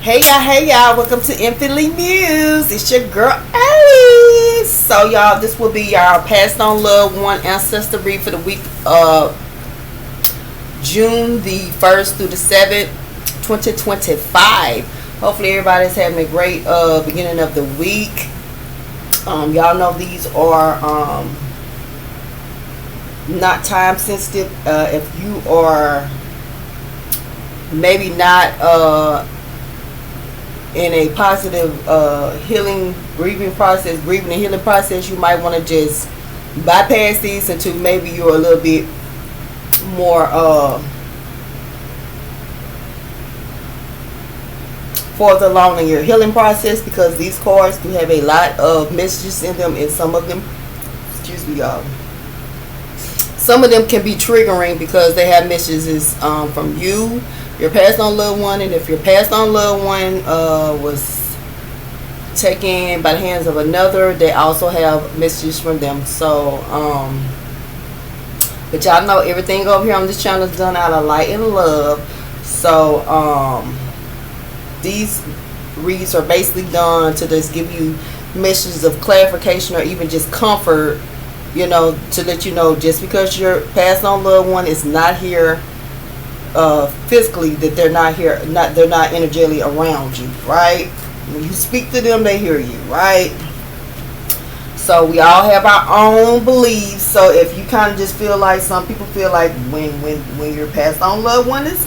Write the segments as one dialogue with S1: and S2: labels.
S1: Hey y'all, welcome to Infinitely Muse. It's your girl Alice. So y'all, this will be y'all passed on loved one ancestor read for the week of June the 1st through the 7th, 2025. Hopefully everybody's having a great beginning of the week. Y'all know these are not time sensitive. If you are maybe not in a positive healing, grieving and healing process, you might want to just bypass these until maybe you're a little bit more further along in your healing process, because these cards do have a lot of messages in them, and some of them, excuse me y'all, some of them can be triggering because they have messages from you, your passed on loved one, and if your passed on loved one was taken by the hands of another, they also have messages from them. So but y'all know everything over here on this channel is done out of light and love. So these reads are basically done to just give you messages of clarification or even just comfort, you know, to let you know just because your passed on loved one is not here physically, that they're not here, they're not energetically around you, right? When you speak to them, they hear you, right? So we all have our own beliefs. So if you kind of just feel like, some people feel like when your passed on loved one is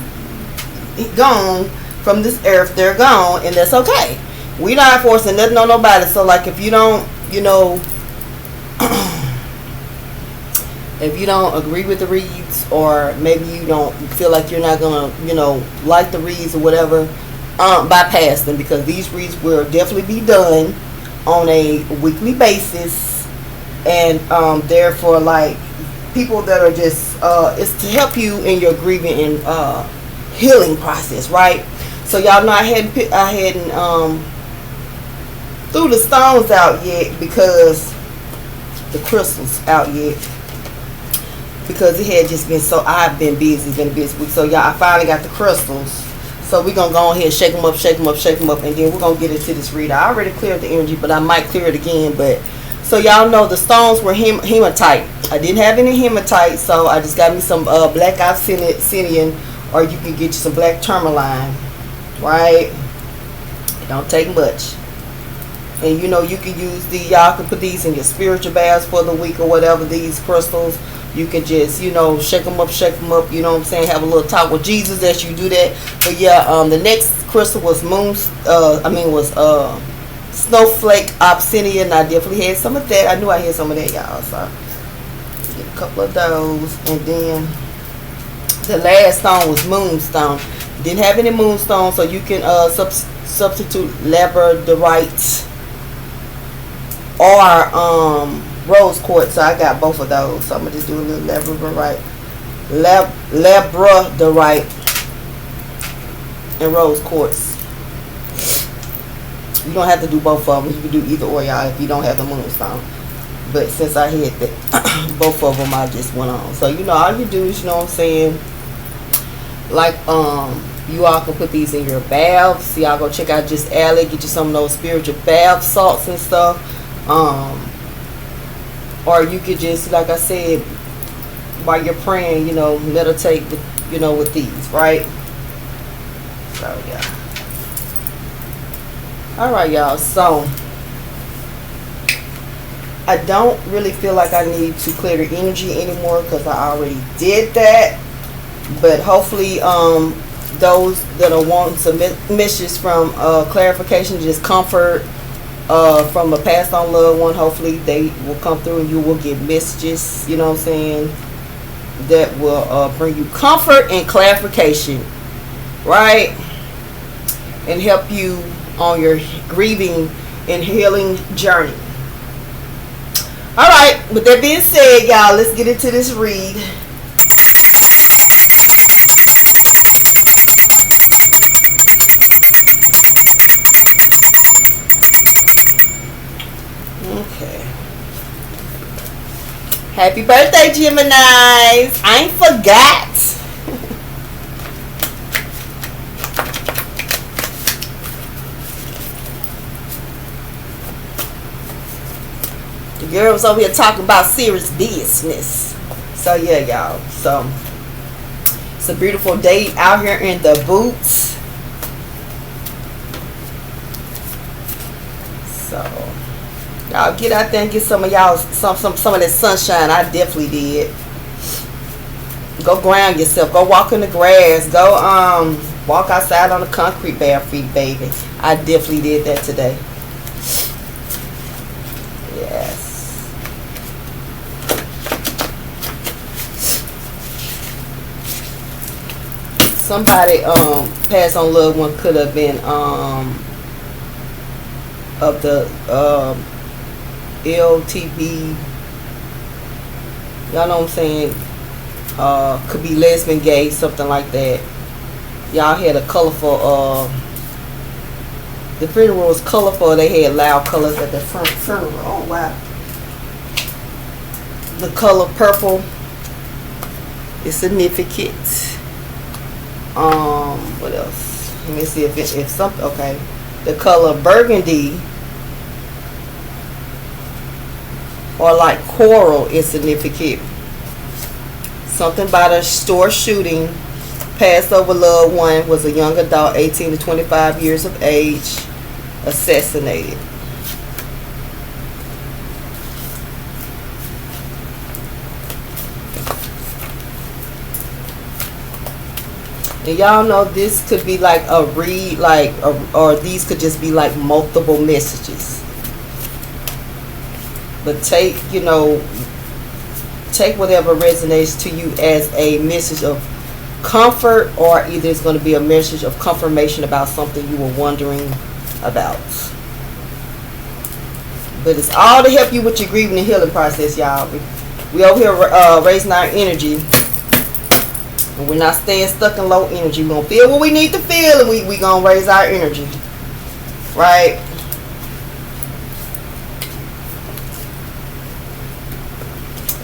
S1: gone from this earth, they're gone, and that's okay. We're not forcing nothing on nobody. So like if you don't, you know, if you don't agree with the reads, or maybe you don't feel like you're not gonna, you know, like the reads or whatever, bypass them, because these reads will definitely be done on a weekly basis, and therefore, like, people that are just it's to help you in your grieving and healing process, right? So y'all know I hadn't threw the stones out yet, because the crystals out yet, because it had just been so, I've been busy, been a busy week. So y'all, I finally got the crystals. So we're going to go ahead and shake them up, and then we're going to get into this read. I already cleared the energy, but I might clear it again. But so y'all know the stones were hematite. I didn't have any hematite, so I just got me some black obsidian, or you can get you some black tourmaline, right? It don't take much. And you know, you can use y'all can put these in your spiritual baths for the week or whatever, these crystals. You can just, you know, shake them up, you know what I'm saying, have a little talk with Jesus as you do that. But yeah, the next crystal was snowflake obsidian. I definitely had some of that. I knew I had some of that, y'all. So get a couple of those. And then the last stone was moonstone. Didn't have any moonstone, so you can substitute labradorite or rose quartz. So I got both of those. So I'm gonna just do a little labradorite and rose quartz. You don't have to do both of them. You can do either or, y'all, if you don't have the moonstone. But since I had both of them, I just went on. So you know, all you do is, you know what I'm saying, like you all can put these in your baths. Y'all go check out Just Alley, get you some of those spiritual bath salts and stuff. Or you could just, like I said, while you're praying, you know, meditate with, you know, with these, right? So yeah. Alright y'all, so I don't really feel like I need to clear the energy anymore, because I already did that. But hopefully those that are wanting some messages from clarification, just comfort from a passed on loved one, hopefully they will come through and you will get messages, you know what I'm saying, that will bring you comfort and clarification, right, and help you on your grieving and healing journey. Alright, with that being said, y'all, let's get into this read. Okay. Happy birthday, Geminis. I ain't forgot. Girls over here talking about serious business. So yeah, y'all. So it's a beautiful day out here in the boots. So y'all get out there and get some of y'all some of that sunshine. I definitely did. Go ground yourself. Go walk in the grass. Go walk outside on the concrete bare feet, baby. I definitely did that today. Yes. Somebody passed on loved one could have been of the LTB. Y'all know what I'm saying? Could be lesbian, gay, something like that. Y'all had a colorful the funeral was colorful. They had loud colors at the funeral. Oh wow. The color purple is significant. What else? Let me see if something. Okay, the color burgundy or like coral is significant. Something about a store shooting. Passed over loved one was a young adult, 18 to 25 years of age, assassinated. And y'all know this could be like a read, like, or these could just be like multiple messages. But take whatever resonates to you as a message of comfort, or either it's going to be a message of confirmation about something you were wondering about. But it's all to help you with your grieving and healing process, y'all. We over here raising our energy. And we're not staying stuck in low energy. We're going to feel what we need to feel, and we going to raise our energy. Right?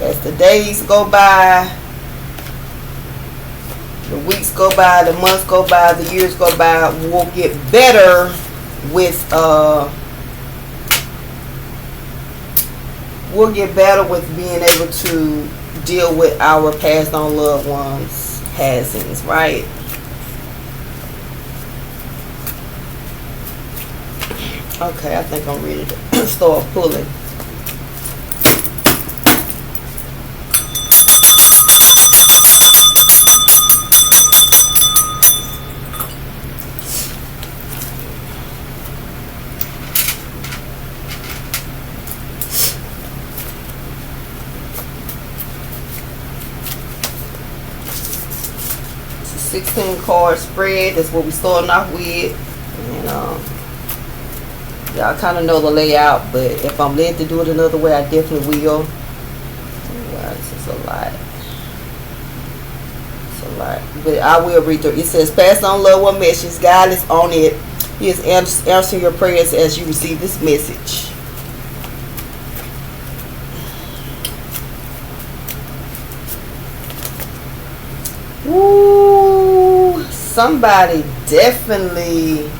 S1: As the days go by, the weeks go by, the months go by, the years go by, we'll get better with being able to deal with our passed on loved ones' passings, right? Okay, I think I'm ready to start pulling. It's a 16 card spread. That's what we're starting off with. And y'all kind of know the layout, but if I'm led to do it another way, I definitely will. Wow, this is a lot. It's a lot. But I will read through. It says, pass on loved one message. God is on it. He is answering your prayers as you receive this message. Woo! Somebody definitely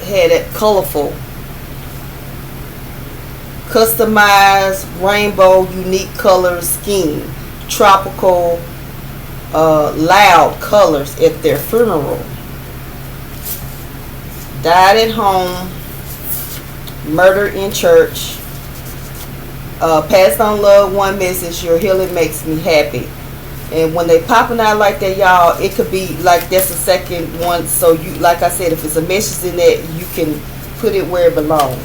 S1: had it colorful, customized, rainbow, unique color scheme, tropical, loud colors at their funeral. Died at home, murder in church. Passed on loved one message, your healing makes me happy. And when they popping out like that, y'all, it could be like that's the second one. So you, like I said, if it's a message in that, you can put it where it belongs.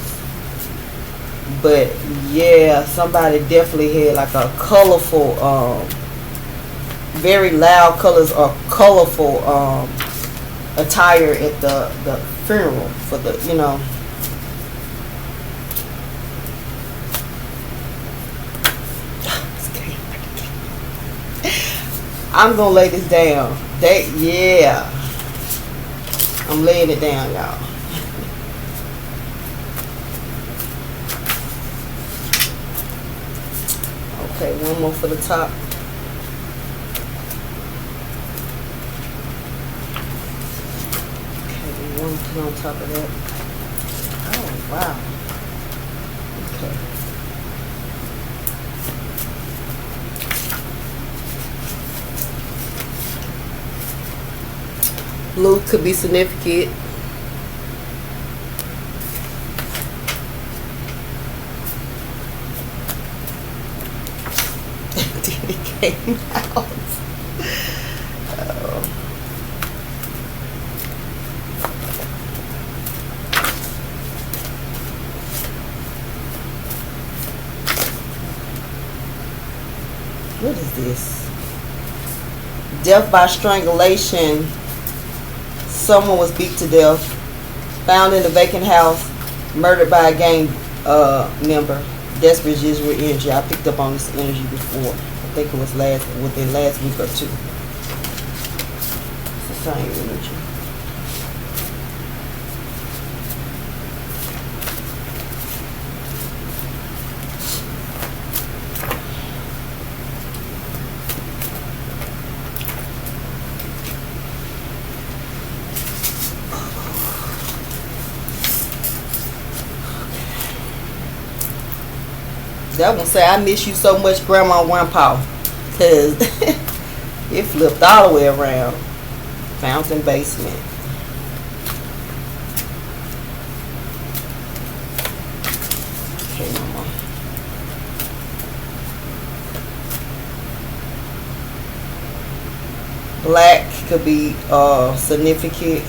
S1: But yeah, somebody definitely had like a colorful, very loud colors or colorful attire at the funeral for the, I'm gonna lay this down. Yeah. I'm laying it down, y'all. Okay, one more for the top. Okay, put on top of that. Oh, wow. Okay. Blue could be significant. It came out. What is this? Death by strangulation. Someone was beat to death. Found in a vacant house. Murdered by a gang member. Desperate visual energy. I picked up on this energy before. I think it was within last week or two. It's the same energy. That one say, I miss you so much, Grandma and Grandpa. Because it flipped all the way around. Fountain basement. Okay, Mama. Black could be significant.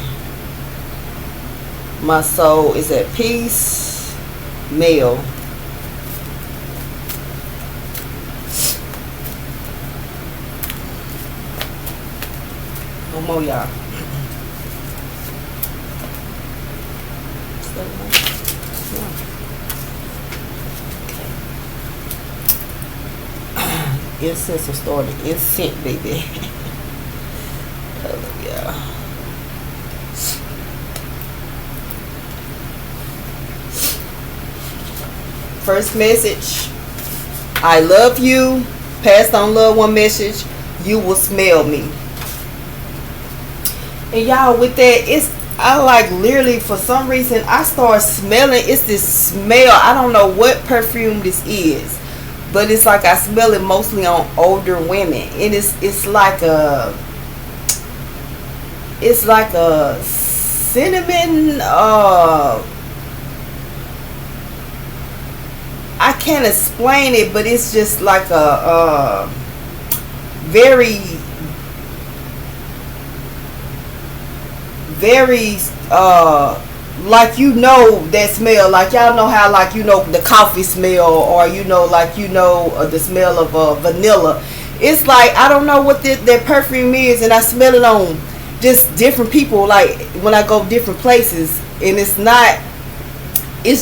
S1: My soul is at peace. Male. More, y'all. Incense will start the incense, baby. Oh, yeah. First message. I love you. Passed on loved one message. You will smell me. And y'all, with that, I like literally for some reason I start smelling. It's this smell. I don't know what perfume this is, but it's like I smell it mostly on older women, and it's like a cinnamon. I can't explain it, but it's just like a very like, you know, that smell, like y'all know how, like, you know, the coffee smell, or you know, like, you know, the smell of vanilla. It's like, I don't know what that perfume is, and I smell it on just different people, like when I go different places, and it's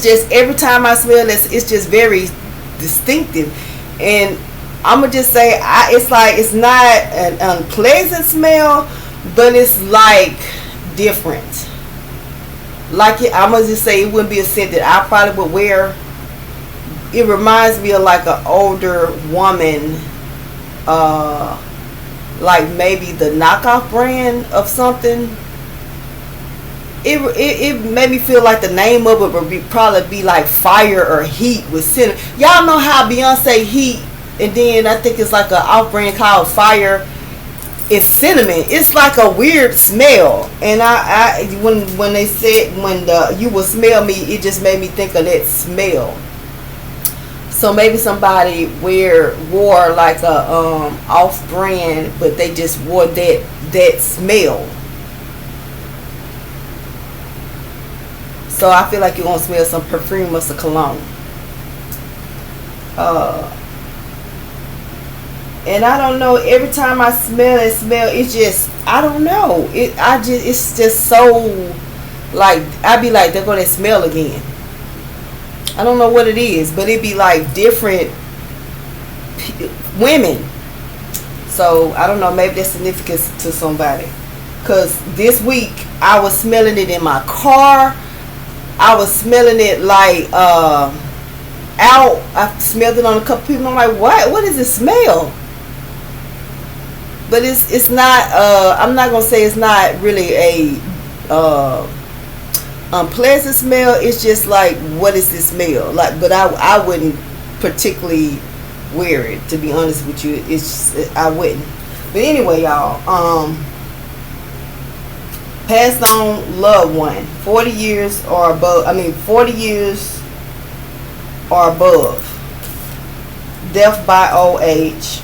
S1: just every time I smell it, it's just very distinctive. And I'm gonna just say, it's like, it's not an unpleasant smell, but it's like different. Like, I'm gonna just say, it wouldn't be a scent that I probably would wear. It reminds me of like an older woman, like maybe the knockoff brand of something. It made me feel like the name of it would probably be like Fire or Heat with cinnamon. Y'all know how Beyonce Heat, and then I think it's like an off brand called Fire. It's cinnamon. It's like a weird smell, and I when they said you will smell me, it just made me think of that smell. So maybe somebody wore like a off brand, but they just wore that smell. So I feel like you're gonna smell some perfume or some cologne. And I don't know, every time I smell it, it's just, I don't know. It's just so, like, I be like, they're going to smell again. I don't know what it is, but it be like different women. So, I don't know, maybe that's significant to somebody. Because this week, I was smelling it in my car. I was smelling it like, out. I smelled it on a couple people. I'm like, what is this smell? But it's not, I'm not going to say it's not really a Unpleasant smell, it's just like, what is this smell? Like, but I wouldn't particularly wear it, to be honest with you. It's just, I wouldn't. But anyway, y'all, passed on loved one, 40 years or above. 40 years or above. Death by old age.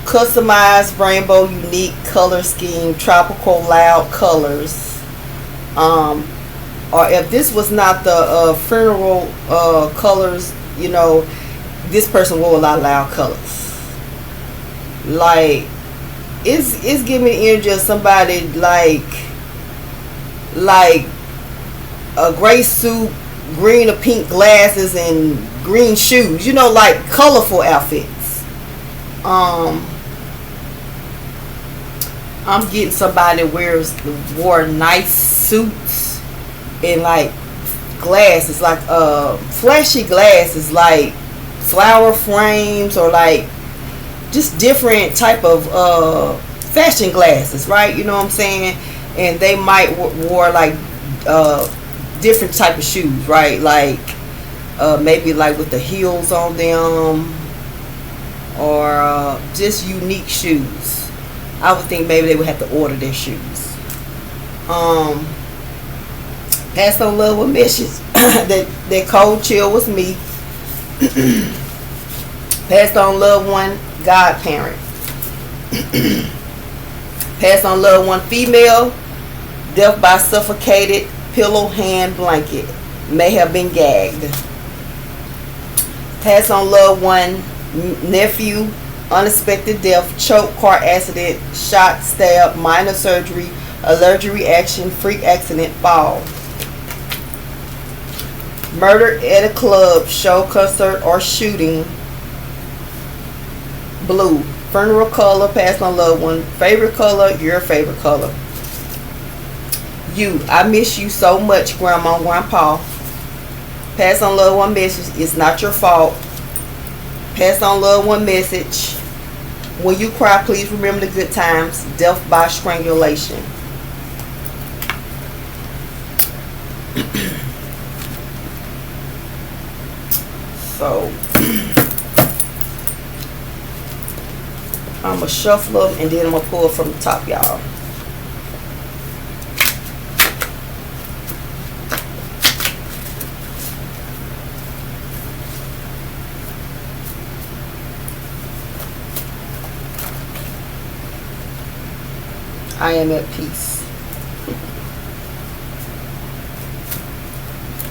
S1: Customized rainbow unique color scheme, tropical loud colors. Or if this was not the funeral colors, you know, this person wore a lot of loud colors. Like, it's giving me the energy of somebody like a gray suit, green or pink glasses, and green shoes. You know, like colorful outfits. I'm getting somebody that wore nice suits and like glasses, like flashy glasses, like flower frames, or like just different type of fashion glasses, right? You know what I'm saying? And they might wore like different type of shoes, right? Like maybe like with the heels on them, or just unique shoes. I would think maybe they would have to order their shoes. Passed on love with message. that cold chill was me. Passed on loved one, godparent. Passed on loved one, female. Death by suffocated pillow hand blanket. May have been gagged. Passed on loved one, nephew. Unexpected death, choke, car accident, shot, stab, minor surgery, allergic reaction, freak accident, fall. Murder at a club, show, concert, or shooting. Blue. Funeral color, passed on loved one. Favorite color, your favorite color. You. I miss you so much, grandma and grandpa. Pass on loved one message. It's not your fault. Pass on loved one message. When you cry, please remember the good times. Death by strangulation. So I'm going to shuffle them and then I'm going to pull from the top, y'all. I am at peace.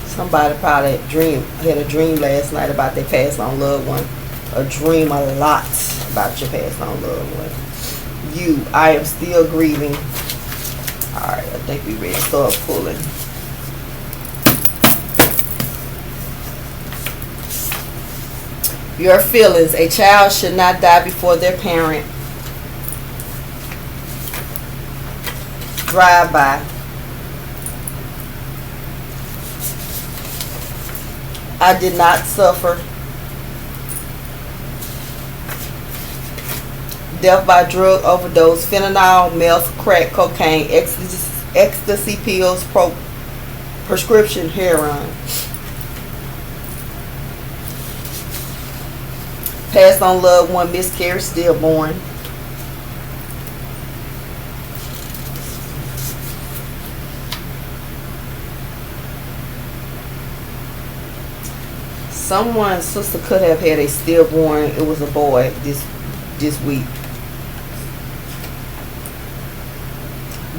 S1: Somebody probably had a dream last night about their passed on loved one. A dream a lot about your passed on loved one. You, I am still grieving. Alright, I think we ready to start pulling. Your feelings. A child should not die before their parent. Drive by. I did not suffer. Death by drug overdose, fentanyl, meth, crack, cocaine, ecstasy pills, prescription heroin. Passed on loved one, miscarriage, stillborn. Someone's sister could have had a stillborn. It was a boy this week.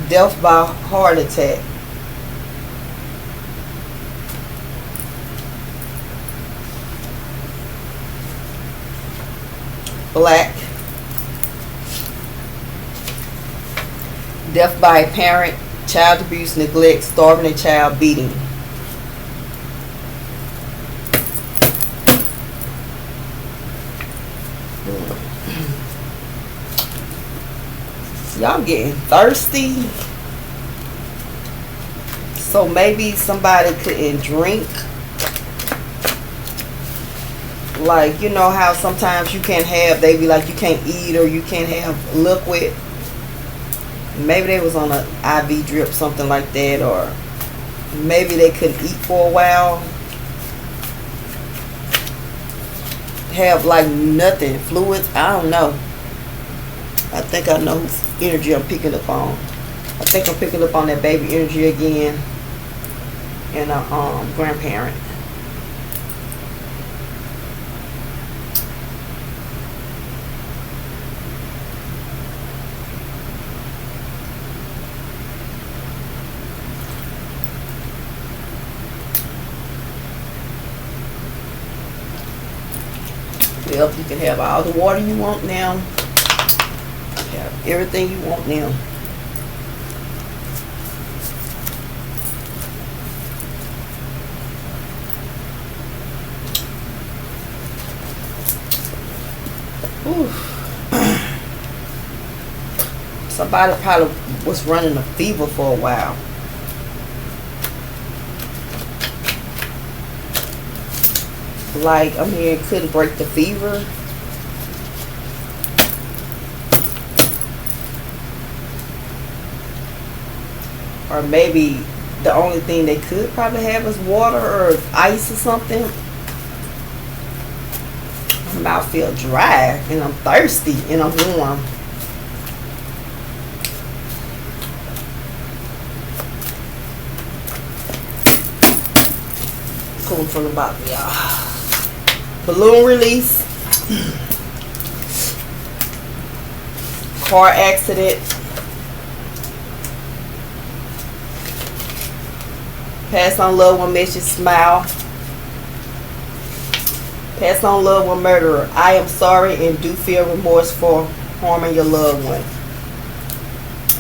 S1: Death by heart attack. Black. Death by a parent, child abuse, neglect, starving a child, beating. Y'all getting thirsty. So maybe somebody couldn't drink. Like, you know how sometimes you can't have, they be like you can't eat or you can't have liquid. Maybe they was on an IV drip, something like that, or maybe they couldn't eat for a while. Have like nothing, fluids, I don't know. I think I know whose energy I'm picking up on. I think I'm picking up on that baby energy again, and a grandparent. Well, you can have all the water you want now. Have everything you want now. Somebody probably was running a fever for a while. Like, I mean, couldn't break the fever. Or maybe the only thing they could probably have is water or ice or something. My mouth feel dry and I'm thirsty and I'm warm. Cool from the bottom, y'all. Balloon release. Car accident. Pass on loved one message, smile. Pass on loved one murderer. I am sorry and do feel remorse for harming your loved one.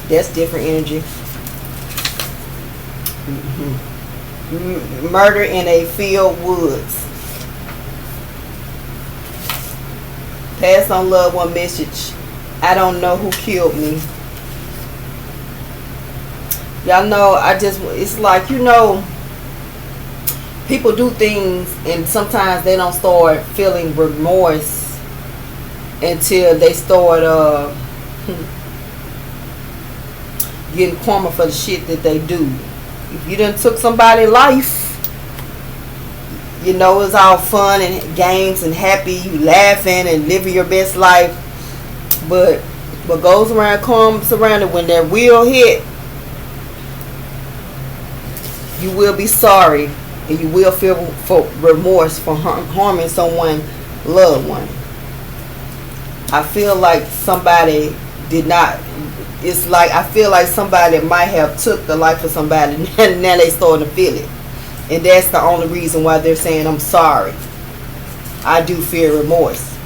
S1: That's different energy. Murder in a field woods. Pass on loved one message. I don't know who killed me. Y'all know, it's like, you know, people do things and sometimes they don't start feeling remorse until they start getting karma for the shit that they do. If you done took somebody's life, you know, it's all fun and games and happy, you laughing and living your best life, but what goes around comes around, and when that wheel hit, you will be sorry and you will feel for remorse for harming someone loved one. I feel like somebody did not. It's like I feel like somebody might have took the life of somebody and now they starting to feel it, and that's the only reason why they're saying I'm sorry. I do feel remorse.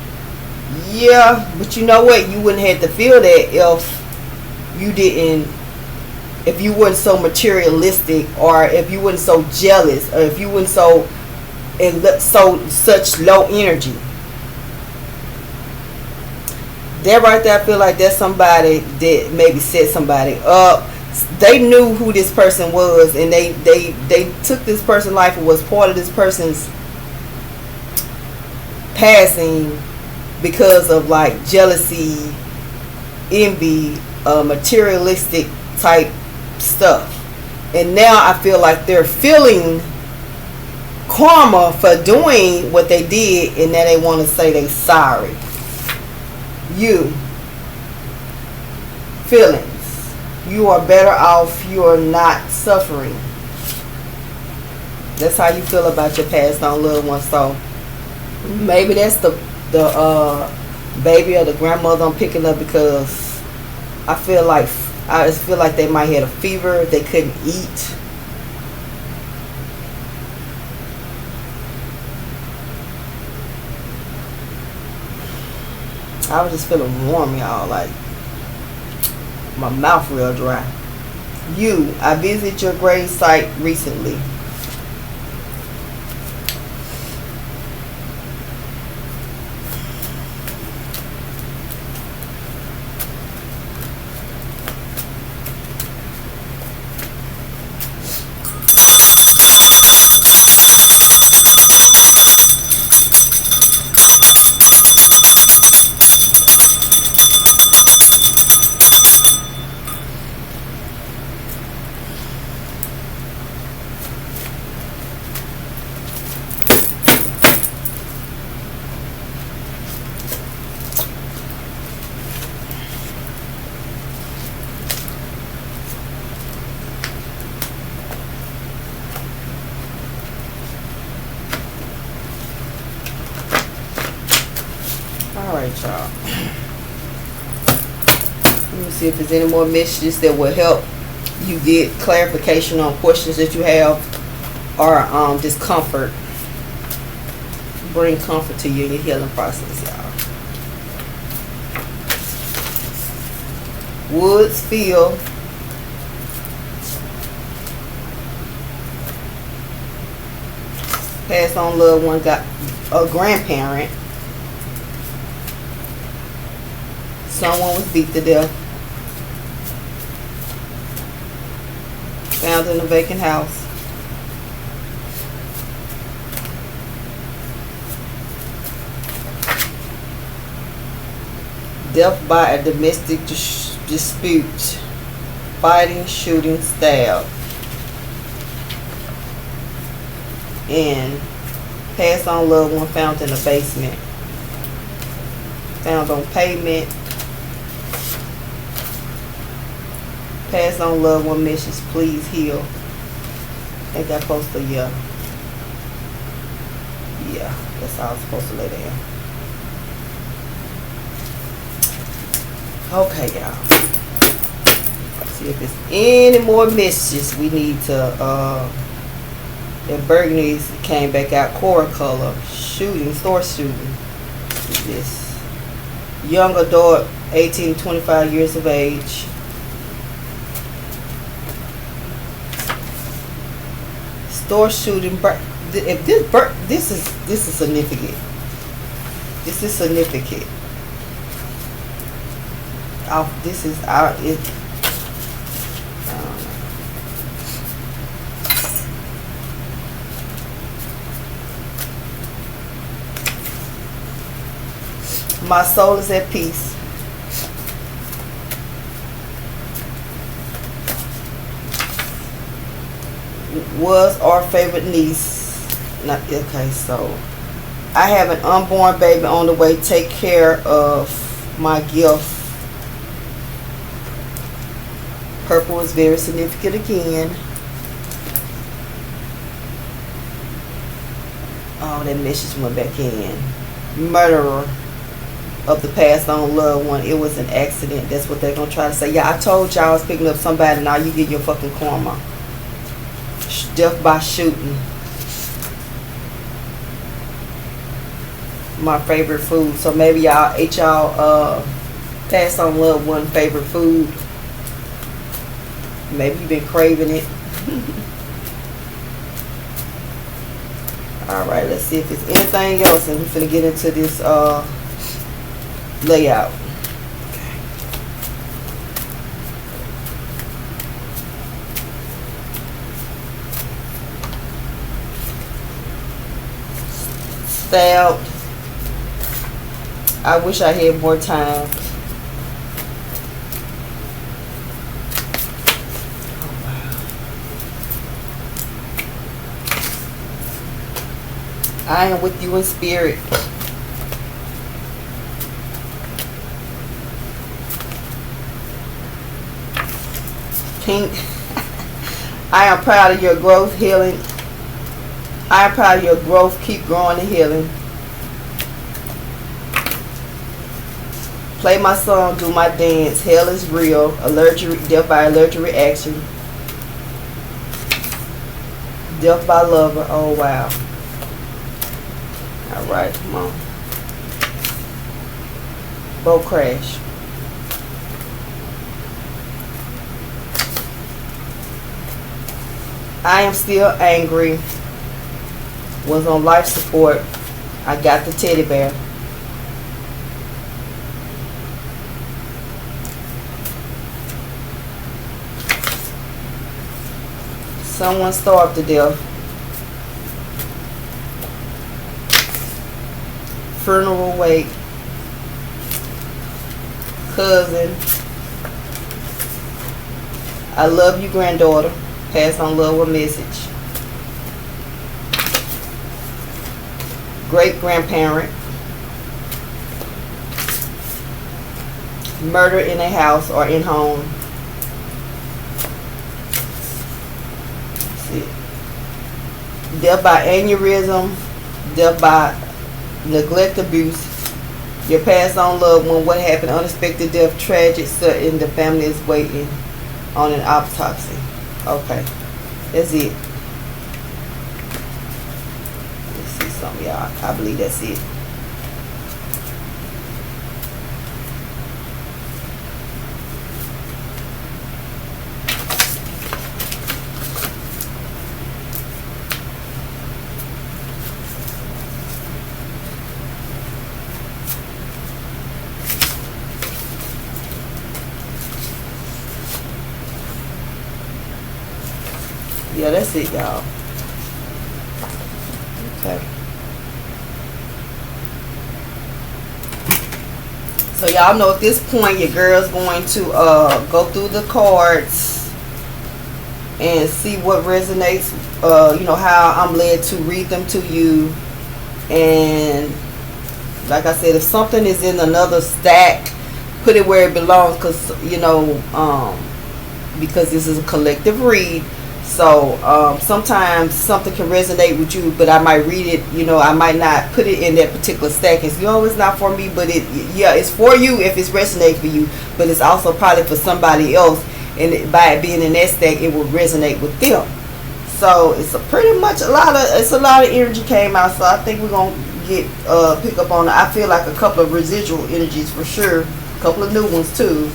S1: Yeah, but you know what? You wouldn't have to feel that if you didn't. If you weren't so materialistic, or if you weren't so jealous, or if you weren't so such low energy. That right there, I feel like that's somebody that maybe set somebody up. They knew who this person was, and they took this person's life and was part of this person's passing because of like jealousy, envy, materialistic type stuff. And now I feel like they're feeling karma for doing what they did, and now they want to say they sorry. You feelings, you are better off, you are not suffering. That's how you feel about your passed on loved one. So maybe that's the baby or the grandmother I'm picking up, because I just feel like they might have a fever, they couldn't eat. I was just feeling warm, y'all, like my mouth real dry. You, I visited your grave site recently. Alright, y'all. Let me see if there's any more messages that will help you get clarification on questions that you have, or discomfort. Bring comfort to you in your healing process, y'all. Woods feel passed on loved one, got a grandparent. Someone was beat to death. Found in a vacant house. Death by a domestic dispute. Fighting, shooting, stab. And passed on loved one found in the basement. Found on pavement. Passed on loved one message, please heal. I think I posted, yeah. Yeah, that's how I was supposed to lay down. Okay, y'all. See if there's any more messages we need to that Burgandy's came back out, Cora color, shooting, store shooting. This young adult, 18 to 25 years of age. Store shooting. If this is significant. This is significant. This is our. My soul is at peace. Was our favorite niece. Not okay, so I have an unborn baby on the way. Take care of my gift. Purple is very significant again. Oh, that message went back in. Murderer of the passed on loved one. It was an accident. That's what they're gonna try to say. Yeah, I told y'all I was picking up somebody. Now you get your fucking karma. Death by shooting. My favorite food. So maybe y'all ate y'all passed on loved one favorite food. Maybe you've been craving it. Alright, let's see if there's anything else, and we're finna get into this layout. Stabbed. I wish I had more time. I am with you in spirit. Pink. I am proud of your growth, healing. I am proud of your growth. Keep growing and healing. Play my song, do my dance. Hell is real. Allergic, death by allergic reaction. Death by lover. Oh wow. Alright, come on. Boat crash. I am still angry. Was on life support. I got the teddy bear. Someone starved to death. Funeral wake. Cousin. I love you, granddaughter. Pass on love or message. Great grandparent. Murder in a house or in home. Let's see. Death by aneurysm. Death by neglect, abuse. Your passed on loved one, what happened? Unexpected death, tragic, sudden. The family is waiting on an autopsy. Okay, that's it. Let's see something, y'all. I believe that's it. Yeah, that's it, y'all. Okay. So y'all know at this point your girl's going to go through the cards and see what resonates. You know, how I'm led to read them to you. And like I said, if something is in another stack, put it where it belongs, because you know, because this is a collective read. So sometimes something can resonate with you, but I might read it, you know, I might not put it in that particular stack. It's, you know, it's not for me, but yeah, it's for you if it's resonating for you, but it's also probably for somebody else, and by it being in that stack, it will resonate with them. So it's pretty much a lot of energy came out. So I think we're gonna get pick up on it. I feel like a couple of residual energies for sure, a couple of new ones too.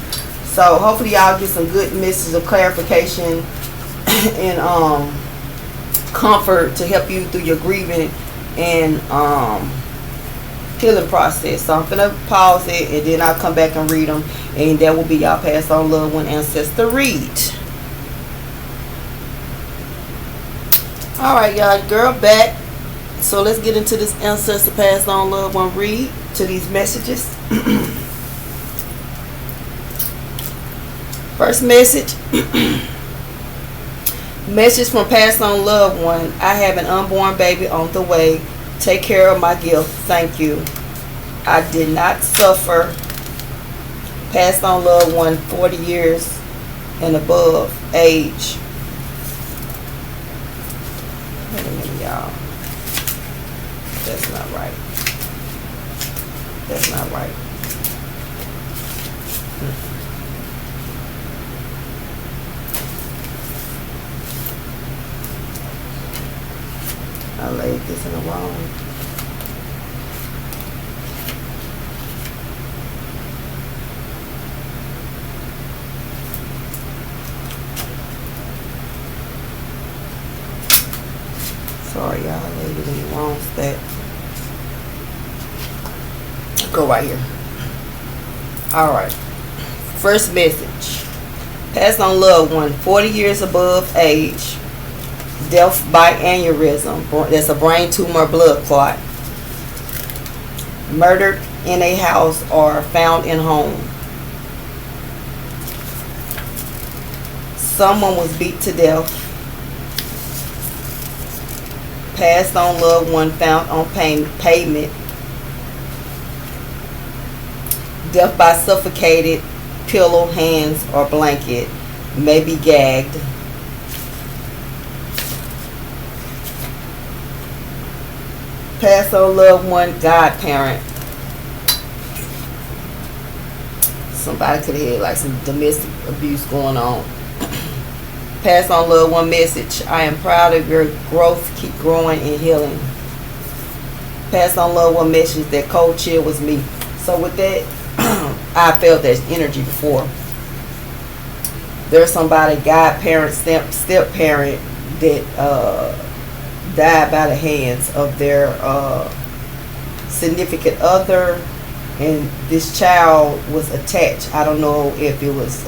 S1: So hopefully y'all get some good messages of clarification and comfort to help you through your grieving and healing process. So I'm gonna pause it, and then I'll come back and read them, and that will be y'all passed on loved one ancestor read. All right, y'all, girl back. So let's get into this ancestor passed on loved one read to these messages. First message. Message from passed on loved one. I have an unborn baby on the way. Take care of my gift. Thank you. I did not suffer. Passed on loved one, 40 years and above age. Wait a minute, y'all. That's not right. That's not right. I laid this in the wrong. Sorry, y'all, I laid it in the wrong stack. Go right here. Alright. First message. Passed on loved one, 40 years above age. Death by aneurysm. That's a brain tumor, blood clot. Murdered in a house or found in home. Someone was beat to death. Passed on loved one found on pavement. Death by suffocated, pillow, hands, or blanket. Maybe gagged. Passed on loved one, godparent. Somebody could have had like some domestic abuse going on. Passed on loved one message. I am proud of your growth. Keep growing and healing. Passed on loved one message that cold chill was me. So with that, I felt that energy before. There's somebody, godparent, step parent, that died by the hands of their significant other, and this child was attached. I don't know if it was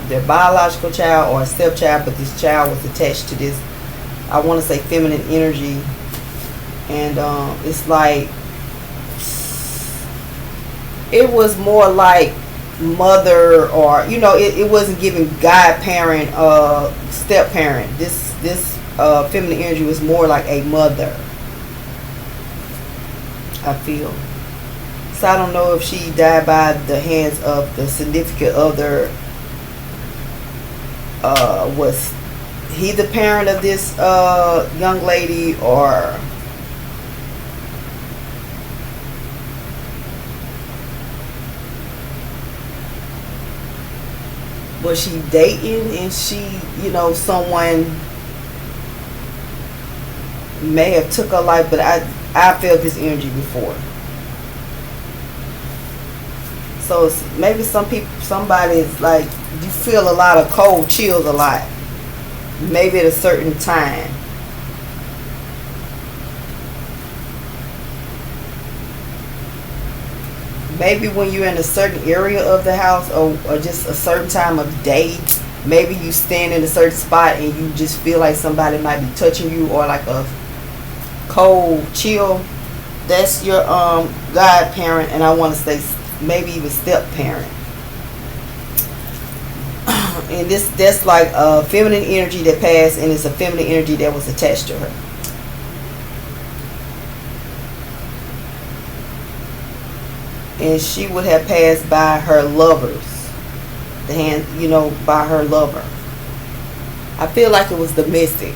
S1: their biological child or a stepchild, but this child was attached to this, I want to say, feminine energy. And it's like, it was more like mother, or you know, it wasn't giving godparent, step parent. This feminine energy was more like a mother, I feel. So I don't know if she died by the hands of the significant other. Was he the parent of this young lady, or Was she dating, and she, someone may have took her life, but I felt this energy before. So maybe somebody is like, you feel a lot of cold chills a lot. Maybe at a certain time. Maybe when you're in a certain area of the house, or just a certain time of day. Maybe you stand in a certain spot and you just feel like somebody might be touching you, or like a cold chill. That's your godparent, and I want to say maybe even step parent. And that's like a feminine energy that passed, and it's a feminine energy that was attached to her. And she would have passed by her lovers. By her lover. I feel like it was domestic.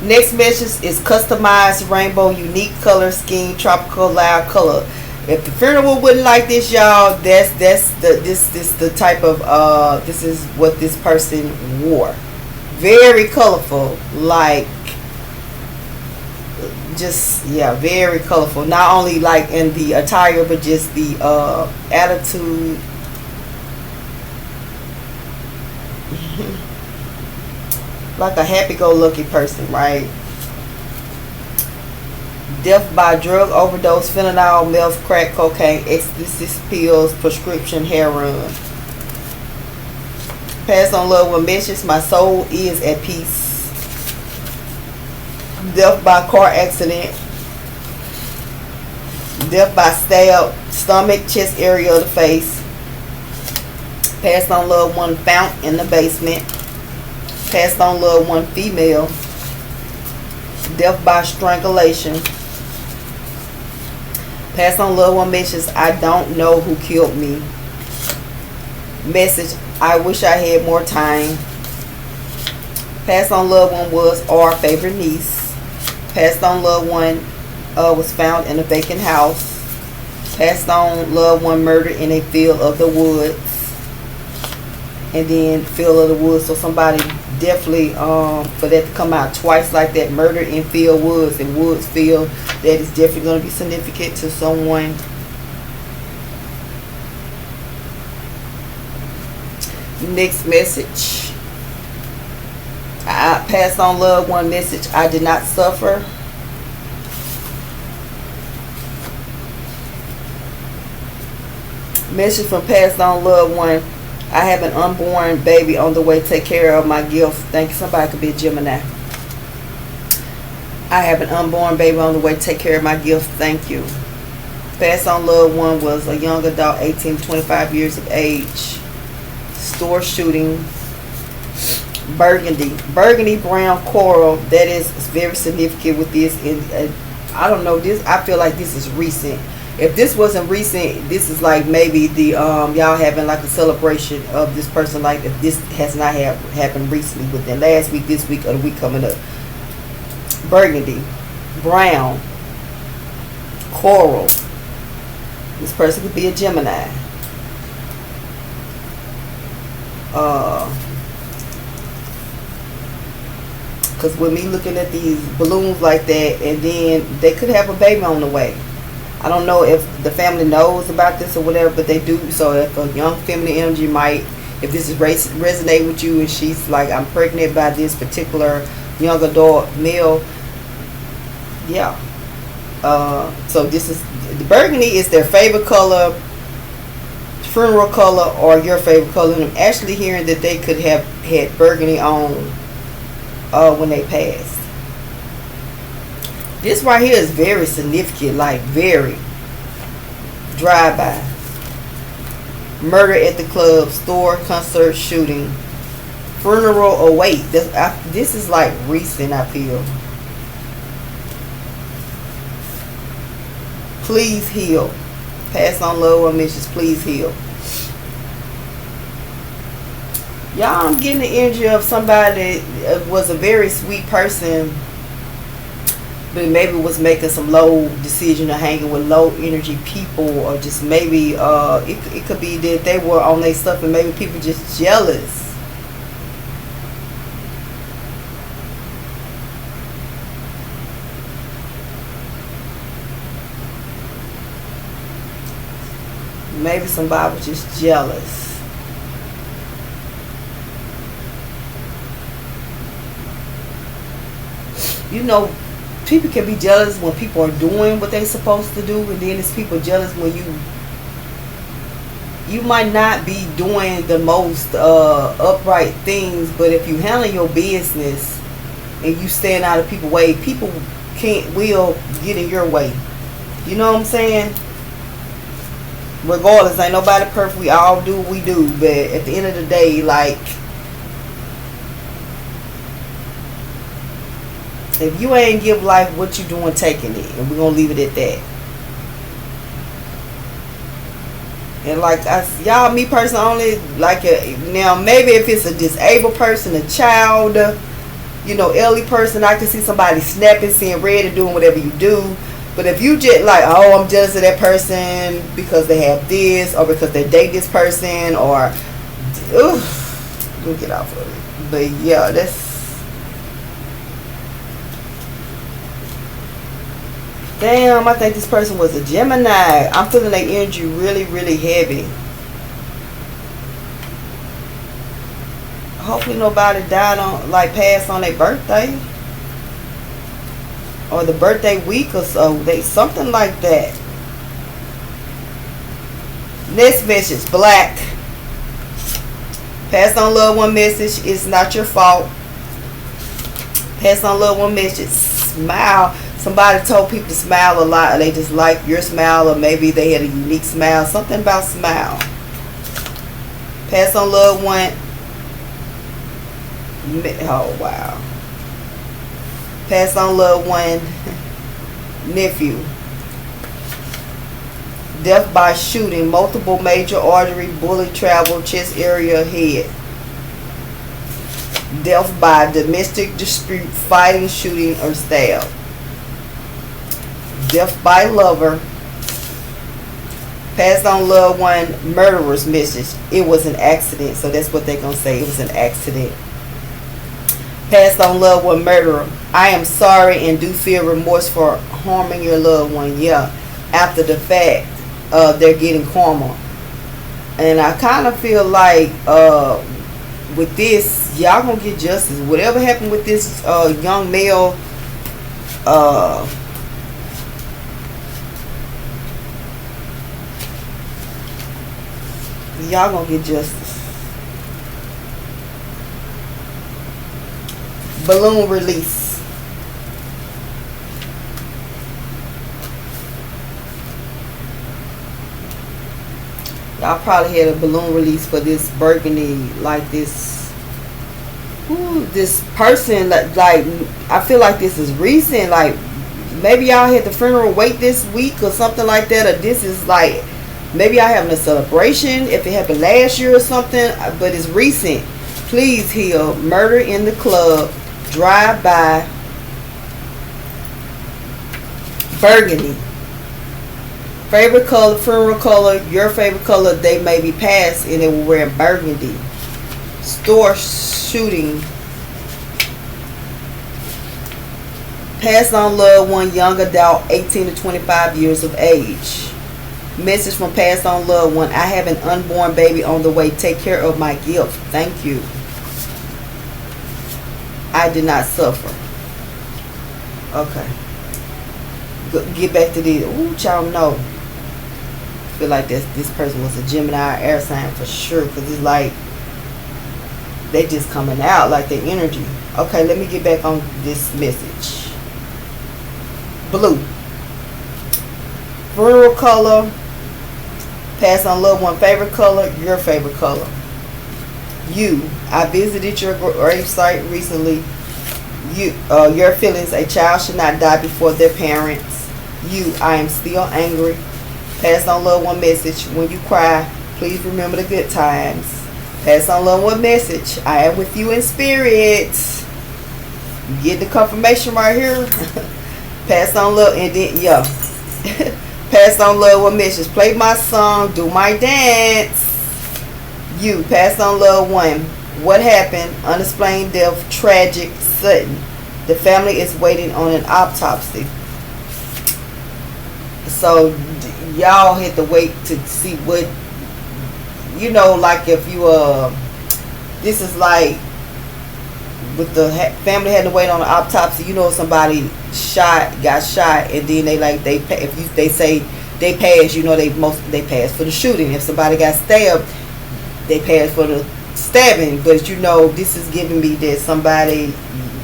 S1: Next message is customized rainbow, unique color scheme, tropical loud color. If the funeral wouldn't like this, y'all, this the type of this is what this person wore. Very colorful, like very colorful. Not only like in the attire, but just the attitude. Like a happy-go-lucky person, right? Death by drug overdose, fentanyl, meth, crack, cocaine, ecstasy pills, prescription heroin. Pass on loved one message. My soul is at peace. Death by car accident. Death by stab, stomach, chest area of the face. Passed on loved one found in the basement. Passed on loved one female. Death by strangulation. Passed on loved one message. I don't know who killed me. Message. I wish I had more time. Passed on loved one was our favorite niece. Passed on loved one was found in a vacant house. Passed on loved one murdered in a field of the woods. And then field of the woods. So somebody definitely for that to come out twice like that, murder in field woods and woods field, that is definitely going to be significant to someone. Next message. I passed on loved one message. I did not suffer. Message from passed on loved one. I have an unborn baby on the way. Take care of my gift. Thank you. Somebody could be a Gemini. I have an unborn baby on the way. Take care of my gift. Thank you. Passed on loved one was a young adult, 18 to 25 years of age. Store shooting. Burgundy brown coral. That is very significant with this. And I don't know this. I feel like this is recent. If this wasn't recent, this is like maybe the y'all having like a celebration of this person. Like if this has not happened recently, within last week, this week, or the week coming up. Burgundy, brown, coral. This person could be a Gemini. Because with me looking at these balloons like that, and then they could have a baby on the way. I don't know if the family knows about this or whatever, but they do. So if a young feminine energy might, if this is resonate with you, and she's like, I'm pregnant by this particular young adult male, yeah. So this is, the burgundy is their favorite color, funeral color, or your favorite color. And I'm actually hearing that they could have had burgundy on when they passed. This right here is very significant, like very drive-by. Murder at the club, store, concert, shooting, funeral await. This is like recent, I feel. Please heal. Pass on love or missions. Please heal. Y'all, I'm getting the energy of somebody that was a very sweet person. but maybe was making some low decision or hanging with low energy people, or just maybe it could be that they were on their stuff and maybe people just jealous. Maybe somebody was just jealous. You know, people can be jealous when people are doing what they're supposed to do, and then it's people jealous when you might not be doing the most upright things, but if you handle your business and you stand out of people's way, people will get in your way. You know what I'm saying? Regardless, ain't nobody perfect. We all do what we do, but at the end of the day, like, if you ain't give life, what you doing taking it? And we're gonna leave it at that. And like y'all, me personally, only like now maybe if it's a disabled person, a child, you know, elderly person, I can see somebody snapping, seeing red, and doing whatever you do. But if you just like, oh, I'm jealous of that person because they have this, or because they date this person, or, we'll get off of it. But yeah, that's, damn, I think this person was a Gemini. I'm feeling their energy really, really heavy. Hopefully nobody died on, like, passed on their birthday. Or the birthday week or so. Something like that. Next message. Black. Pass on loved one message. It's not your fault. Pass on loved one message. Smile. Somebody told people to smile a lot, or they just like your smile, or maybe they had a unique smile. Something about smile. Pass on loved one. Oh, wow. Pass on loved one, nephew. Death by shooting, multiple major artery, bullet travel, chest area, head. Death by domestic dispute, fighting, shooting, or stab. Death by lover. Pass on loved one, murderer's message. It was an accident, so that's what they're going to say. It was an accident. Passed on loved one, murderer. I am sorry and do feel remorse for harming your loved one. Yeah, after the fact, they're getting karma. And I kind of feel like with this, y'all gonna get justice. Whatever happened with this young male, y'all gonna get justice. Balloon release. Y'all probably had a balloon release for this Burgandy, like this. Ooh, this person, like I feel like this is recent. Like maybe y'all had the funeral wait this week or something like that, or this is like maybe y'all having a celebration if it happened last year or something, but it's recent. Please heal. Murder in the club. Drive by. Burgundy. Favorite color, funeral color, your favorite color, they may be passed and they will wear burgundy. Store shooting. Pass on loved one, young adult, 18 to 25 years of age. Message from passed on loved one. I have an unborn baby on the way. Take care of my gift. Thank you. I did not suffer. Okay. Get back to this. Ooh, y'all know. I feel like this person was a Gemini air sign for sure. Because it's like they just coming out like their energy. Okay, let me get back on this message. Blue. Funeral color. Pass on loved one favorite color. Your favorite color. You. I visited your grave site recently. You, your feelings. A child should not die before their parents. You. I am still angry. Pass on loved one message. When you cry, please remember the good times. Pass on loved one message. I am with you in spirit. You get the confirmation right here. Pass on love, and then yeah. Pass on love with message. Play my song, do my dance. You pass on loved one. What happened? Unexplained death, tragic, sudden. The family is waiting on an autopsy. So y'all had to wait to see what, like if you this is like with the family had to wait on an autopsy. Somebody got shot, and then they say they passed. They passed for the shooting. If somebody got stabbed, they passed for the stabbing. But this is giving me that somebody,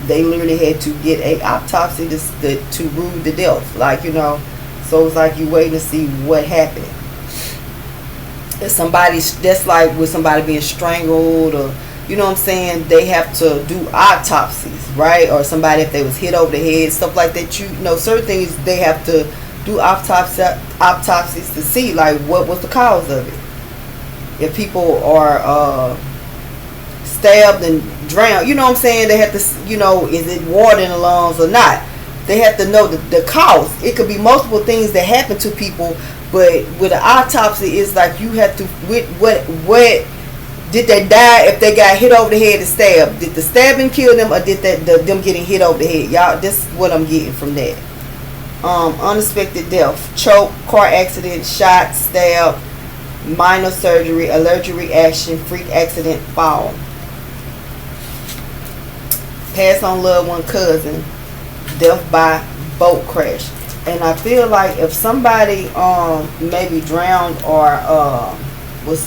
S1: they literally had to get a autopsy to rule the death. So it's like you waiting to see what happened. If that's like with somebody being strangled, or what I'm saying, they have to do autopsies, right? Or somebody, if they was hit over the head, stuff like that. Certain things they have to do autopsies to see like what was the cause of it. If people are stabbed and drowned, what I'm saying, they have to, is it water in the lungs or not? They have to know the cause. It could be multiple things that happen to people, but with an autopsy, it's like you have to, what did they die if they got hit over the head and stabbed? Did the stabbing kill them, or did them getting hit over the head? Y'all, this is what I'm getting from that. Unexpected death, choke, car accident, shot, stab, minor surgery, allergic reaction, freak accident, fall. Pass on loved one, cousin, death by boat crash. And I feel like if somebody maybe drowned or was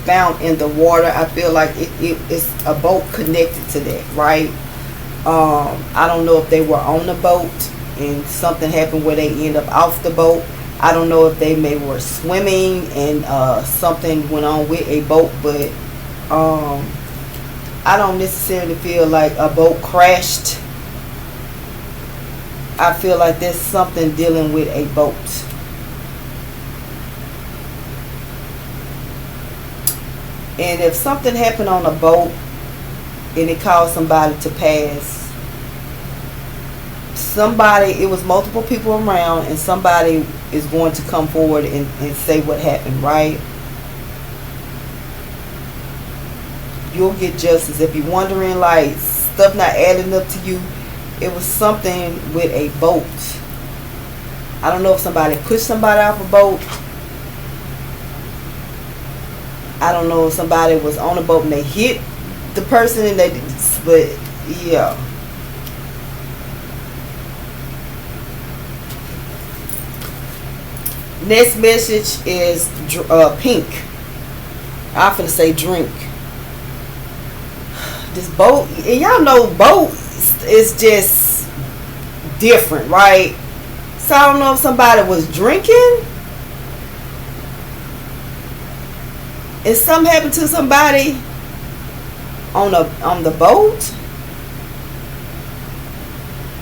S1: found in the water, I feel like it's a boat connected to that, right? I don't know if they were on the boat and something happened where they end up off the boat. I don't know if they were swimming and something went on with a boat, but I don't necessarily feel like a boat crashed. I feel like there's something dealing with a boat. And if something happened on a boat and it caused somebody to pass, it was multiple people around, and somebody is going to come forward and say what happened, right? You'll get justice. If you're wondering, like, stuff not adding up to you, it was something with a boat. I don't know if somebody pushed somebody off a boat. I don't know if somebody was on a boat and they hit the person and but yeah. Next message is pink. I'm finna say drink. This boat, and y'all know boat is just different, right? So I don't know if somebody was drinking and something happened to somebody on the boat.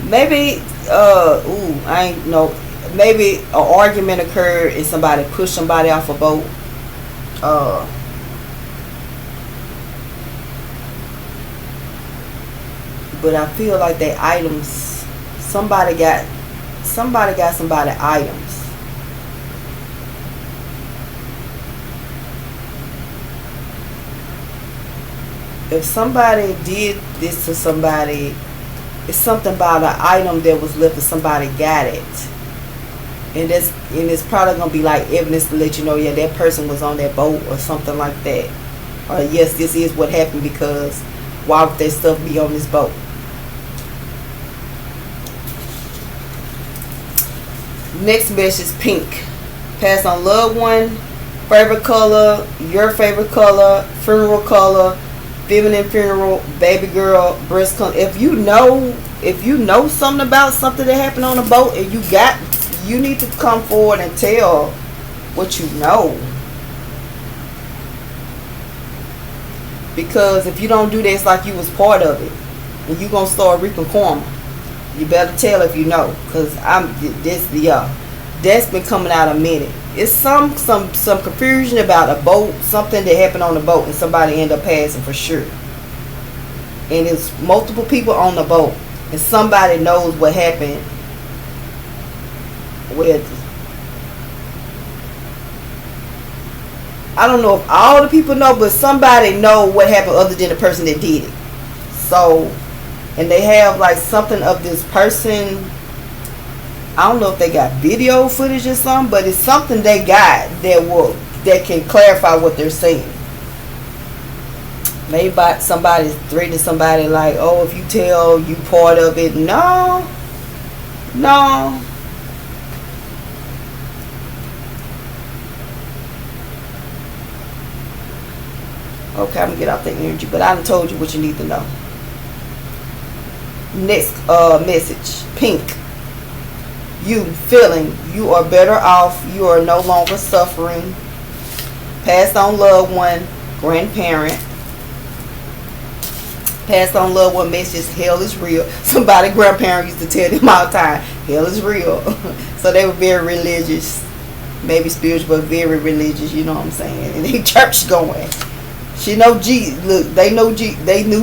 S1: Maybe I ain't know. Maybe an argument occurred and somebody pushed somebody off a boat. But I feel like they items. Somebody got somebody items. If somebody did this to somebody, it's something about an item that was left and somebody got it. And it's probably gonna be like evidence to let you know, yeah, that person was on that boat or something like that. Or yes, this is what happened, because why would that stuff be on this boat? Next message, pink. Pass on loved one, favorite color, your favorite color, funeral color, feminine funeral, baby girl, breast color. If you know something about something that happened on a boat and you need to come forward and tell what you know. Because if you don't do this, like you was part of it, and you gonna start reaping karma. You better tell if you know, because that's been coming out a minute. It's some confusion about a boat, something that happened on the boat, and somebody ended up passing for sure. And it's multiple people on the boat, and somebody knows what happened Well, I don't know if all the people know, but somebody know what happened other than the person that did it. So, and they have like something of this person. I don't know if they got video footage or something, but it's something they got that can clarify what they're saying. Maybe somebody threatening somebody like, oh, if you tell you part of it. No. Okay, I'm gonna get off that energy, but I done told you what you need to know. Next message, pink. You feeling you are better off. You are no longer suffering. Passed on loved one, grandparent. Passed on loved one message, hell is real. Somebody grandparent used to tell them all the time, hell is real. So they were very religious, maybe spiritual, but very religious, you know what I'm saying? And they church going. She know Jesus. Look, they knew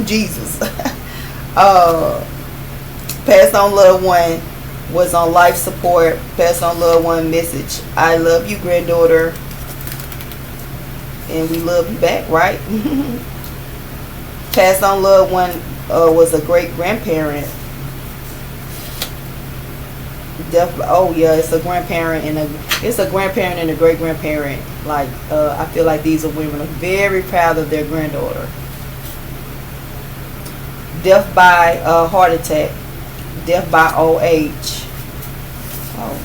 S1: Jesus. Passed on loved one, was on life support. Passed on loved one message, I love you, granddaughter, and we love you back, right? Passed on loved one was a great grandparent. Oh yeah, it's a grandparent and a great grandparent. Like I feel like these are women are very proud of their granddaughter. Death by heart attack. Death by old age. Oh.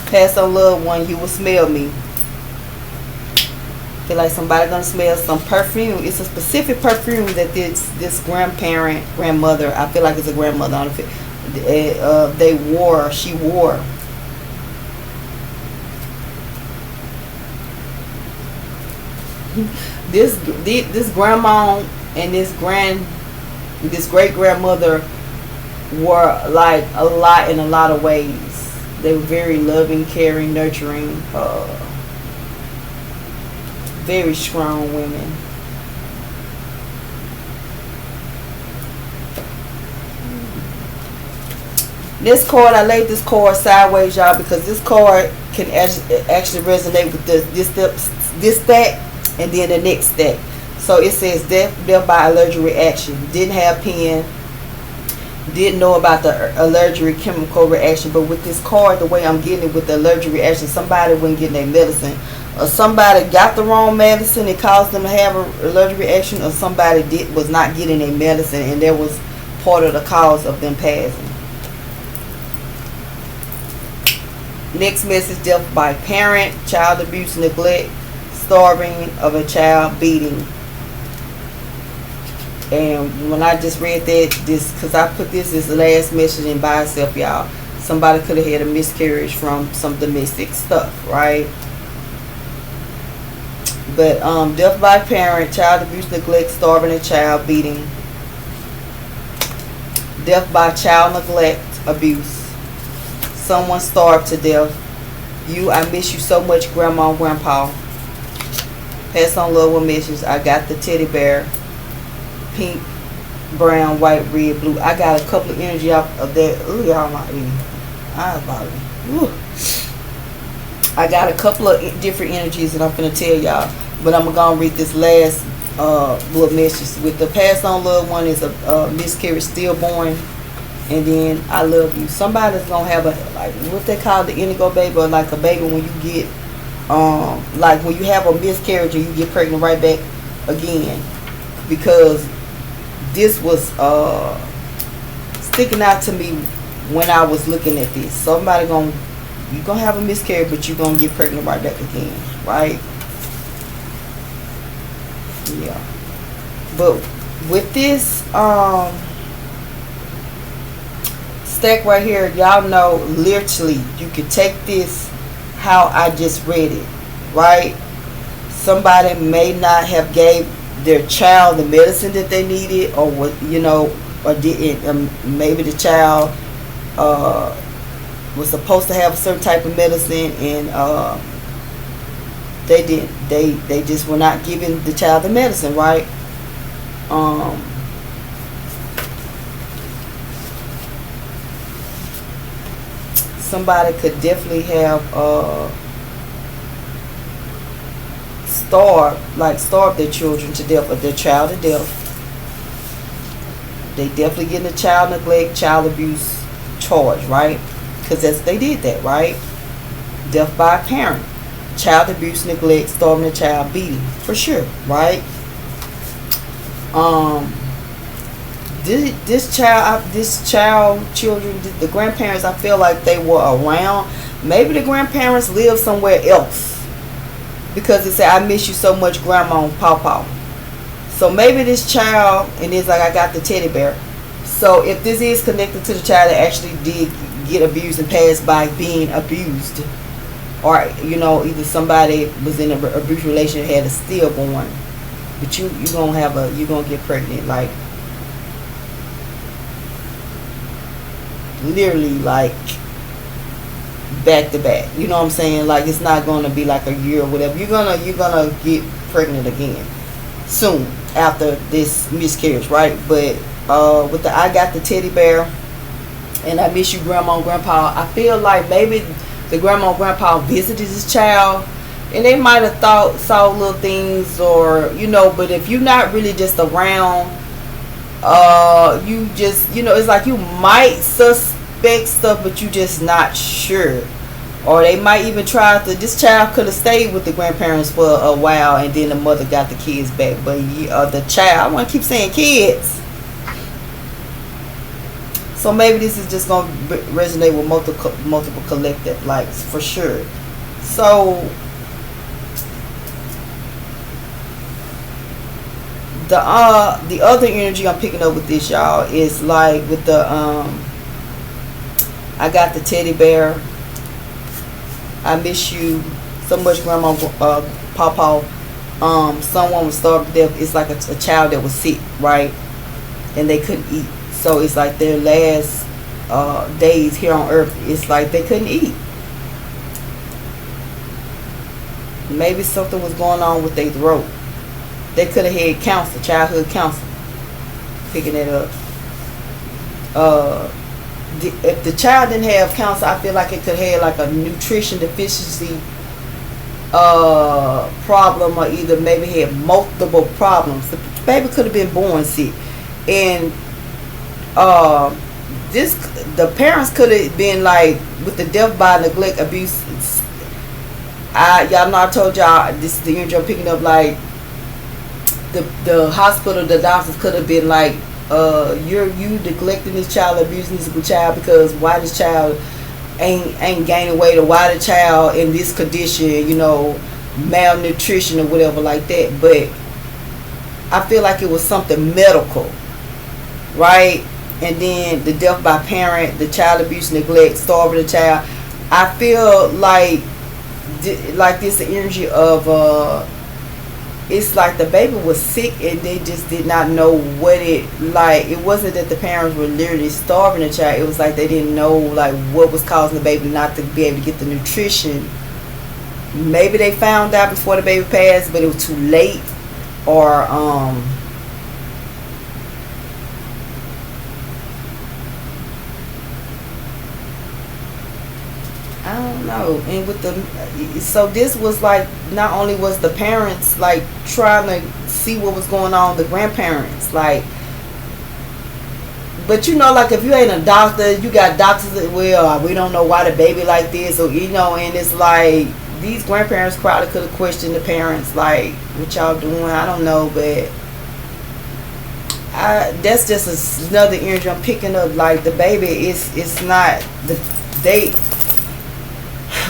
S1: Passed on loved one, you will smell me. Feel like somebody gonna smell some perfume. It's a specific perfume that this grandmother, I feel like it's a grandmother, I don't feel, she wore. This grandma and this great grandmother were like a lot in a lot of ways. They were very loving, caring, nurturing, very strong women. This card, I laid this card sideways, y'all, because this card can actually resonate with this stack and then the next stack. So it says death by allergic reaction. Didn't have pen. Didn't know about the allergic chemical reaction, but with this card, the way I'm getting it with the allergic reaction, somebody wasn't getting their medicine, or somebody got the wrong medicine, it caused them to have an allergic reaction, or somebody was not getting their medicine, and that was part of the cause of them passing. Next message, death by parent, child abuse, neglect, starving of a child, beating. And when I just read that, because I put this as the last message in by itself, y'all. Somebody could have had a miscarriage from some domestic stuff, right? But death by parent, child abuse, neglect, starving a child, beating. Death by child neglect, abuse. Someone starved to death. I miss you so much, grandma and grandpa. Pass on loved one message. I got the teddy bear. Pink, brown, white, red, blue. I got a couple of energy out of that. Ooh, y'all not eating. I got a couple of different energies that I'm finna tell y'all. But I'm gonna read this last little message. With the pass on loved one is a miscarriage, stillborn. And then I love you. Somebody's gonna have like what they call the indigo baby, or like a baby when you get like when you have a miscarriage and you get pregnant right back again. Because this was sticking out to me when I was looking at this. You're gonna have a miscarriage, but you're gonna get pregnant right back again, right? Yeah. But with this stack right here, y'all know literally you can take this how I just read it, right? Somebody may not have gave their child the medicine that they needed, or what, or didn't. Maybe the child was supposed to have a certain type of medicine, and they didn't. They just were not giving the child the medicine, right? somebody could definitely have starve their children to death, or their child to death. They definitely getting a child neglect, child abuse charge, right? Because they did that, right? Death by a parent, child abuse, neglect, starving a child, beating, for sure, right? Children, the grandparents, I feel like they were around. Maybe the grandparents live somewhere else, because they say, I miss you so much, grandma and pawpaw. So maybe this child, and it's like, I got the teddy bear. So if this is connected to the child that actually did get abused and passed by being abused, or either somebody was in an abuse relation, had a stillborn, but you're gonna get pregnant, like literally, like back to back. You know what I'm saying? Like, it's not gonna be like a year or whatever. You're gonna get pregnant again soon after this miscarriage, right? But with the I got the teddy bear and I miss you, grandma and grandpa, I feel like maybe the grandma and grandpa visited this child, and they might have saw little things, or but if you're not really just around, you just it's like you might suspect stuff, but you just not sure. Or they might even try to, this child could have stayed with the grandparents for a while, and then the mother got the kids back. But the child, I want to keep saying kids. So maybe this is just going to resonate with multiple collective, like, for sure. So the other energy I'm picking up with this, y'all, is like with the I got the teddy bear, I miss you so much, grandma, pawpaw. Someone was starved to death. It's like a child that was sick, right? And they couldn't eat. So it's like their last days here on earth, it's like they couldn't eat. Maybe something was going on with their throat. They could have had counselor, childhood counselor, picking it up. If the child didn't have counselor, I feel like it could have like a nutrition deficiency problem, or either maybe had multiple problems. The baby could have been born sick, and the parents could have been like, with the death by neglect, abuse. Y'all know I told y'all, this is the energy I'm picking up, like the hospital, the doctors could have been like, you neglecting this child, abusing this child, because why this child ain't gaining weight, or why the child in this condition, malnutrition or whatever like that. But I feel like it was something medical, right? And then the death by parent, the child abuse, neglect, starving the child. I feel like this the energy of it's like the baby was sick and they just did not know what it wasn't that the parents were literally starving the child. It was like they didn't know like what was causing the baby not to be able to get the nutrition. Maybe they found out before the baby passed, but it was too late, or I don't know. And with so this was like, not only was the parents like trying to see what was going on, the grandparents, like, but like if you ain't a doctor, you got doctors that, well, we don't know why the baby like this, or and it's like these grandparents probably could have questioned the parents, like, what y'all doing? I don't know, but that's just another energy I'm picking up. Like the baby, it's not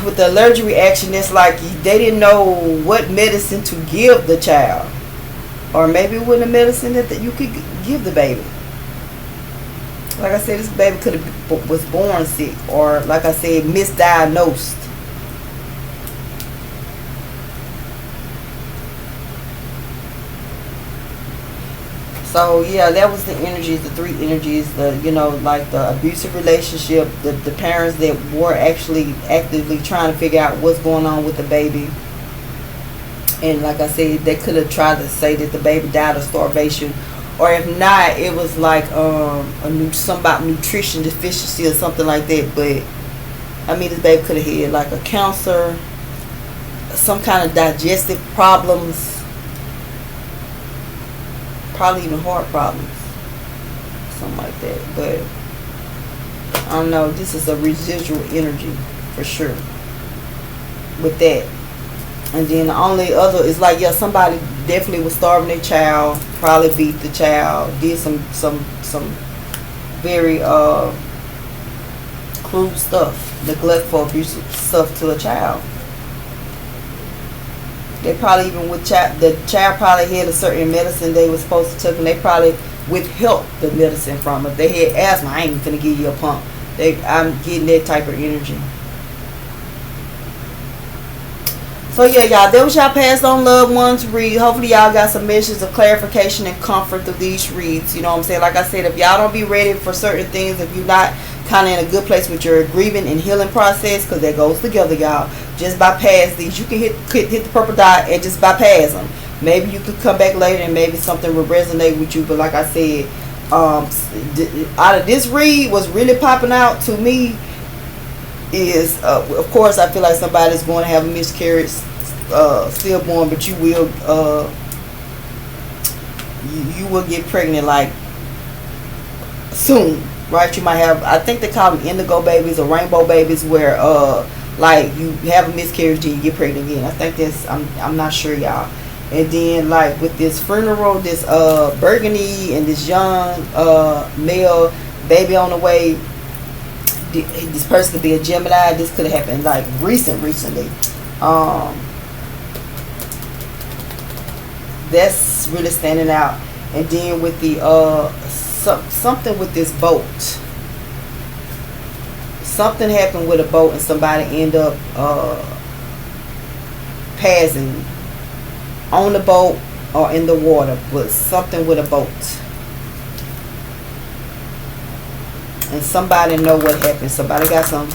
S1: with the allergic reaction, it's like they didn't know what medicine to give the child, or maybe it wasn't a medicine that you could give the baby. Like I said, this baby was born sick, or like I said, misdiagnosed. So yeah, that was the energies, the three energies, like the abusive relationship, the parents that were actually actively trying to figure out what's going on with the baby. And like I said, they could have tried to say that the baby died of starvation, or if not, it was like something about nutrition deficiency or something like that. But I mean, this baby could have had like a cancer, some kind of digestive problems, probably even heart problems, something like that. But I don't know, this is a residual energy for sure with that. And then the only other is like, yeah, somebody definitely was starving their child, probably beat the child, did some very cruel stuff, neglectful, abusive stuff to a child. They probably even with the child probably had a certain medicine they were supposed to take, and they probably withheld the medicine from it. If they had asthma, I ain't even finna give you a pump. I'm getting that type of energy. So yeah, y'all, that was y'all passed on loved ones read. Hopefully y'all got some messages of clarification and comfort through these reads. You know what I'm saying? Like I said, if y'all don't be ready for certain things, if you're not kind of in a good place with your grieving and healing process, because that goes together, y'all, just bypass these. You can hit the purple dot and just bypass them. Maybe you could come back later and maybe something will resonate with you. But like I said, out of this read, what's really popping out to me is, of course, I feel like somebody's going to have a miscarriage, stillborn, but you will you will get pregnant like soon, right? You might have, I think they call them indigo babies or rainbow babies, where like you have a miscarriage and you get pregnant again. I think that's, I'm not sure, y'all. And then like with this funeral, this Burgandy and this young male baby on the way, this person could be a Gemini. This could have happened like recently. That's really standing out. And then with the something with this boat, something happened with a boat and somebody end up passing on the boat or in the water, but something with a boat. And somebody know what happened. Somebody got some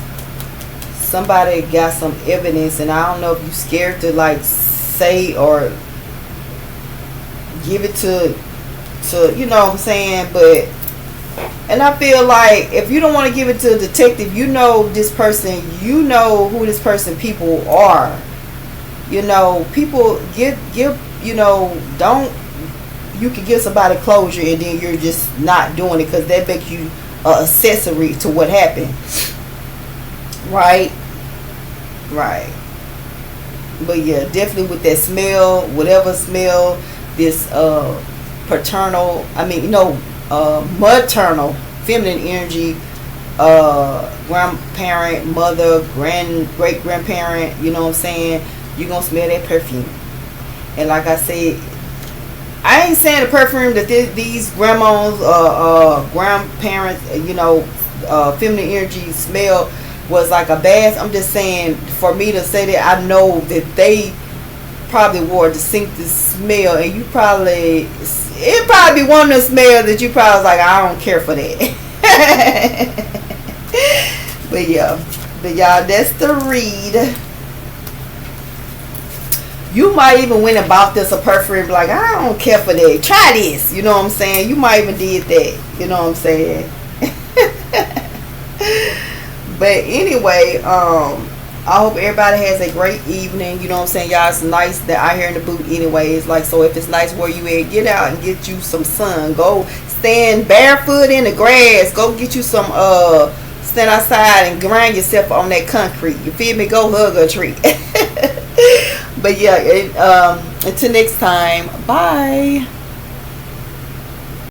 S1: evidence, and I don't know if you scared to like say or give it to you know what I'm saying, but, and I feel like if you don't want to give it to a detective, you know this person, you know who this person people are. You know, people give you know, don't, you can give somebody closure and then you're just not doing it because that makes you accessory to what happened. Right. But yeah, definitely with that smell, whatever smell, this paternal, I mean, you know, maternal, feminine energy, grandparent, mother, great grandparent, you know what I'm saying, you're gonna smell that perfume. And like I said, I ain't saying the perfume that these grandmas, grandparents, you know, feminine energy smell was like a bath. I'm just saying, for me to say that, I know that they probably wore distinctive smell, and it probably be one of the smells that you probably was like, I don't care for that. But y'all, that's the read. You might even went and bought this a perfume, like, I don't care for that, try this, you know what I'm saying? You might even did that, you know what I'm saying? But anyway, I hope everybody has a great evening. You know what I'm saying, y'all? It's nice that out here in the boot anyways. Like, so if it's nice where you at, get out and get you some sun. Go stand barefoot in the grass. Go get you some stand outside and grind yourself on that concrete. You feel me? Go hug a tree. But yeah, until next time, bye.